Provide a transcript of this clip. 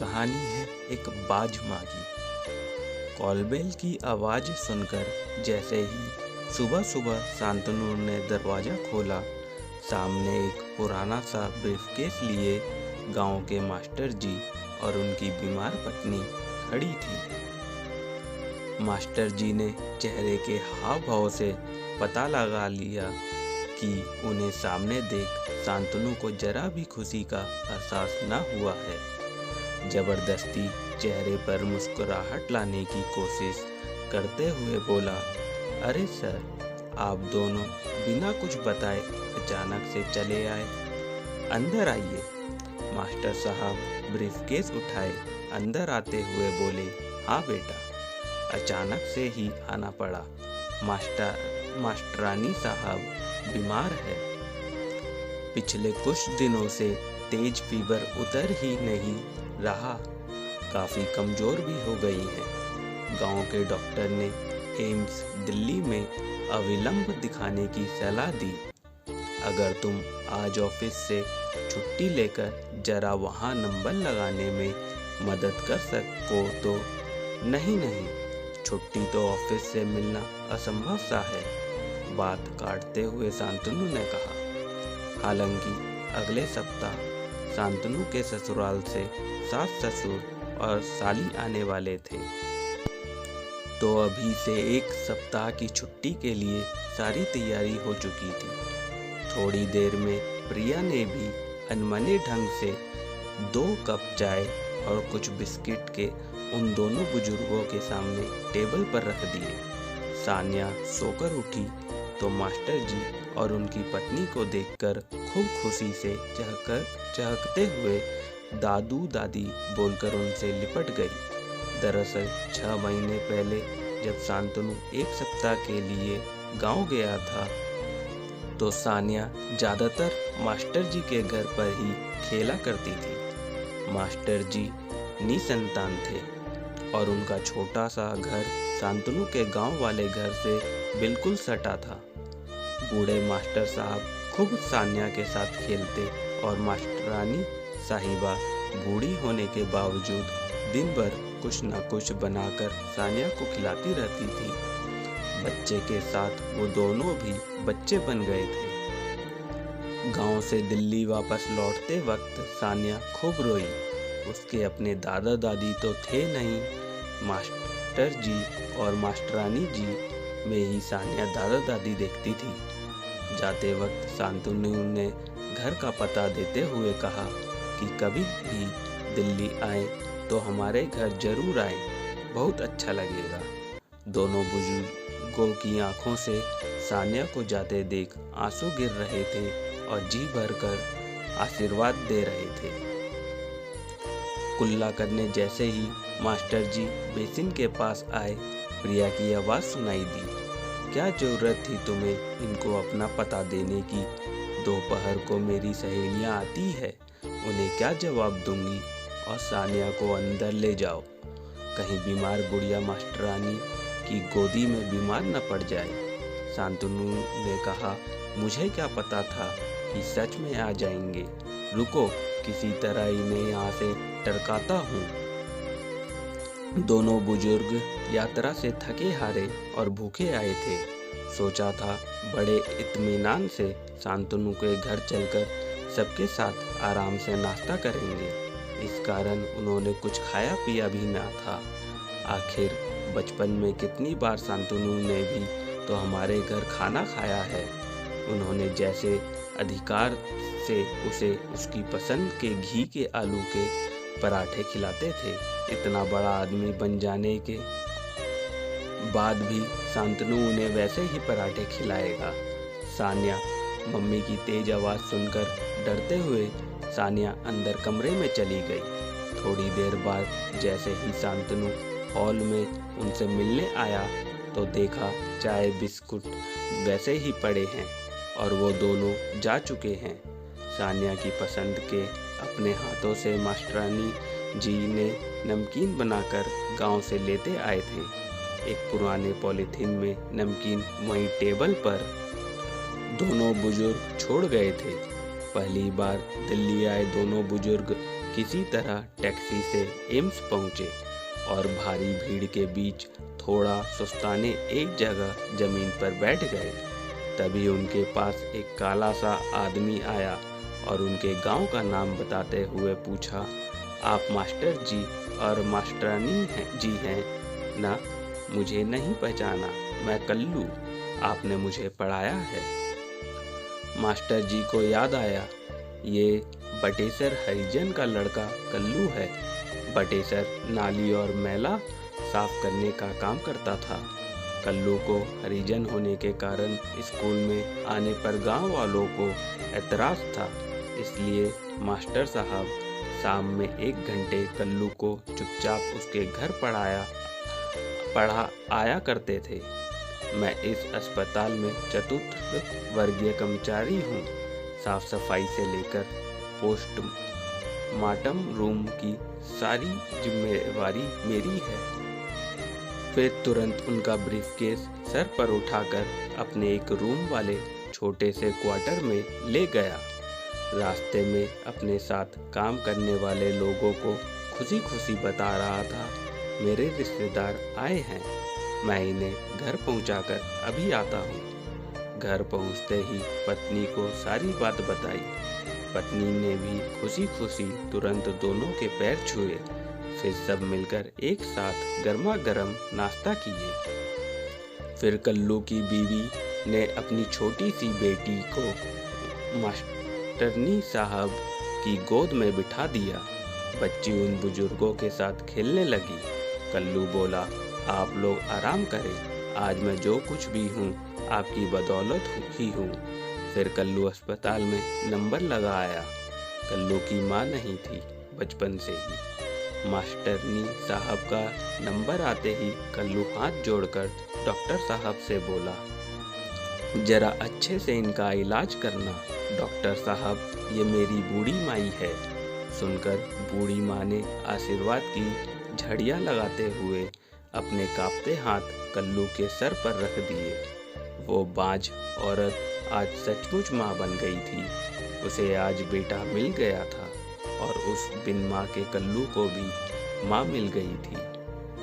कहानी है एक बाज माँ की। कॉलबेल की आवाज़ सुनकर जैसे ही सुबह सुबह शांतनु ने दरवाज़ा खोला, सामने एक पुराना सा ब्रीफकेस लिए गांव के मास्टर जी और उनकी बीमार पत्नी खड़ी थी। मास्टर जी ने चेहरे के हाव भाव से पता लगा लिया कि उन्हें सामने देख शांतनु को जरा भी खुशी का एहसास न हुआ है। जबरदस्ती चेहरे पर मुस्कुराहट लाने की कोशिश करते हुए बोला, अरे सर, आप दोनों बिना कुछ बताए अचानक से चले आए। अंदर आइए। मास्टर साहब ब्रीफकेस उठाए अंदर आते हुए बोले, हाँ बेटा, अचानक से ही आना पड़ा। मास्टरानी साहब बीमार है। पिछले कुछ दिनों से तेज फीवर उतर ही नहीं रहा, काफ़ी कमज़ोर भी हो गई है। गांव के डॉक्टर ने एम्स दिल्ली में अविलंब दिखाने की सलाह दी। अगर तुम आज ऑफिस से छुट्टी लेकर जरा वहां नंबर लगाने में मदद कर सको तो। नहीं, छुट्टी तो ऑफिस से मिलना असंभव सा है, बात काटते हुए शांतनु ने कहा। हालांकि अगले सप्ताह शांतनु के ससुराल से सास ससुर और साली आने वाले थे, तो अभी से एक सप्ताह की छुट्टी के लिए सारी तैयारी हो चुकी थी। थोड़ी देर में प्रिया ने भी अनमने ढंग से 2 कप चाय और कुछ बिस्किट के उन दोनों बुजुर्गों के सामने टेबल पर रख दिए। सान्या सोकर उठी तो मास्टर जी और उनकी पत्नी को देखकर खूब खुशी से चहकते हुए दादू दादी बोलकर उनसे लिपट गई। दरअसल 6 महीने पहले जब शांतनु 1 सप्ताह के लिए गांव गया था, तो सान्या ज़्यादातर मास्टर जी के घर पर ही खेला करती थी। मास्टर जी निसंतान थे और उनका छोटा सा घर शांतनु के गांव वाले घर से बिल्कुल सटा था। बूढ़े मास्टर साहब खूब सान्या के साथ खेलते और मास्टरानी साहिबा बूढ़ी होने के बावजूद दिन भर कुछ न कुछ बनाकर सान्या को खिलाती रहती थी। बच्चे के साथ वो दोनों भी बच्चे बन गए थे। गांव से दिल्ली वापस लौटते वक्त सान्या खूब रोई। उसके अपने दादा दादी तो थे नहीं, मास्टर जी और मास्टरानी जी में ही सान्या दादा दादी देखती थी। जाते वक्त शांतनु ने घर का पता देते हुए कहा कि कभी भी दिल्ली आए तो हमारे घर जरूर आए, बहुत अच्छा लगेगा। दोनों बुजुर्गों की आंखों से सान्या को जाते देख आंसू गिर रहे थे और जी भरकर आशीर्वाद दे रहे थे। कुल्ला करने जैसे ही मास्टर जी बेसिन के पास आए, प्रिया की आवाज़ सुनाई दी, क्या ज़रूरत थी तुम्हें इनको अपना पता देने की? दोपहर को मेरी सहेलियां आती है, उन्हें क्या जवाब दूंगी? और सान्या को अंदर ले जाओ, कहीं बीमार गुड़िया मास्टरानी की गोदी में बीमार न पड़ जाए। शांतनु ने कहा, मुझे क्या पता था कि सच में आ जाएंगे। रुको, किसी तरह इन्हें यहाँ से टरकाता हूँ। दोनों बुजुर्ग यात्रा से थके हारे और भूखे आए थे। सोचा था बड़े इत्मीनान से शांतनु के घर चलकर सबके साथ आराम से नाश्ता करेंगे। इस कारण उन्होंने कुछ खाया पिया भी ना था। आखिर बचपन में कितनी बार शांतनु ने भी तो हमारे घर खाना खाया है। उन्होंने जैसे अधिकार से उसे उसकी पसंद के घी के आलू के पराठे खिलाते थे। इतना बड़ा आदमी बन जाने के बाद भी शांतनु उन्हें वैसे ही पराठे खिलाएगा। सान्या, मम्मी की तेज आवाज़ सुनकर डरते हुए सान्या अंदर कमरे में चली गई। थोड़ी देर बाद जैसे ही शांतनु हॉल में उनसे मिलने आया तो देखा चाय बिस्कुट वैसे ही पड़े हैं और वो दोनों जा चुके हैं। सान्या की पसंद के अपने हाथों से मास्टरानी जी ने नमकीन बनाकर गांव से लेते आए थे। एक पुराने पॉलीथीन में नमकीन वहीं टेबल पर दोनों बुजुर्ग छोड़ गए थे। पहली बार दिल्ली आए दोनों बुजुर्ग किसी तरह टैक्सी से एम्स पहुँचे और भारी भीड़ के बीच थोड़ा सुस्ताने एक जगह जमीन पर बैठ गए। तभी उनके पास एक काला सा आदमी आया और उनके गांव का नाम बताते हुए पूछा, आप मास्टर जी और मास्टरानी जी हैं ना? मुझे नहीं पहचाना, मैं कल्लू, आपने मुझे पढ़ाया है। मास्टर जी को याद आया, ये बटेसर हरिजन का लड़का कल्लू है। बटेसर नाली और मैला साफ करने का काम करता था। कल्लू को हरिजन होने के कारण स्कूल में आने पर गांव वालों को एतराज़ था, इसलिए मास्टर साहब शाम में 1 घंटे कल्लू को चुपचाप उसके घर पढ़ा आया करते थे। मैं इस अस्पताल में चतुर्थ वर्गीय कर्मचारी हूँ। साफ सफाई से लेकर पोस्टमार्टम रूम की सारी जिम्मेवारी मेरी है। फिर तुरंत उनका ब्रीफकेस सर पर उठाकर अपने एक रूम वाले छोटे से क्वार्टर में ले गया। रास्ते में अपने साथ काम करने वाले लोगों को खुशी खुशी बता रहा था, मेरे रिश्तेदार आए हैं, मैं इन्हें घर पहुंचाकर अभी आता हूं। घर पहुंचते ही पत्नी को सारी बात बताई। पत्नी ने भी खुशी खुशी तुरंत दोनों के पैर छुए। फिर सब मिलकर एक साथ गर्मा गर्म नाश्ता किए। फिर कल्लू की बीवी ने अपनी छोटी सी बेटी को मास्टरनी साहब की गोद में बिठा दिया। बच्ची उन बुजुर्गों के साथ खेलने लगी। कल्लू बोला, आप लोग आराम करें, आज मैं जो कुछ भी हूँ आपकी बदौलत ही हूँ। फिर कल्लू अस्पताल में नंबर लगा आया। कल्लू की माँ नहीं थी बचपन से ही। मास्टरनी साहब का नंबर आते ही कल्लू हाथ जोड़कर डॉक्टर साहब से बोला, जरा अच्छे से इनका इलाज करना। डॉक्टर साहब, ये मेरी बूढ़ी माई है। सुनकर बूढ़ी माँ ने आशीर्वाद की झड़ियाँ लगाते हुए अपने कांपते हाथ कल्लू के सर पर रख दिए। वो बांझ औरत आज सचमुच माँ बन गई थी। उसे आज बेटा मिल गया था और उस बिन माँ के कल्लू को भी माँ मिल गई थी।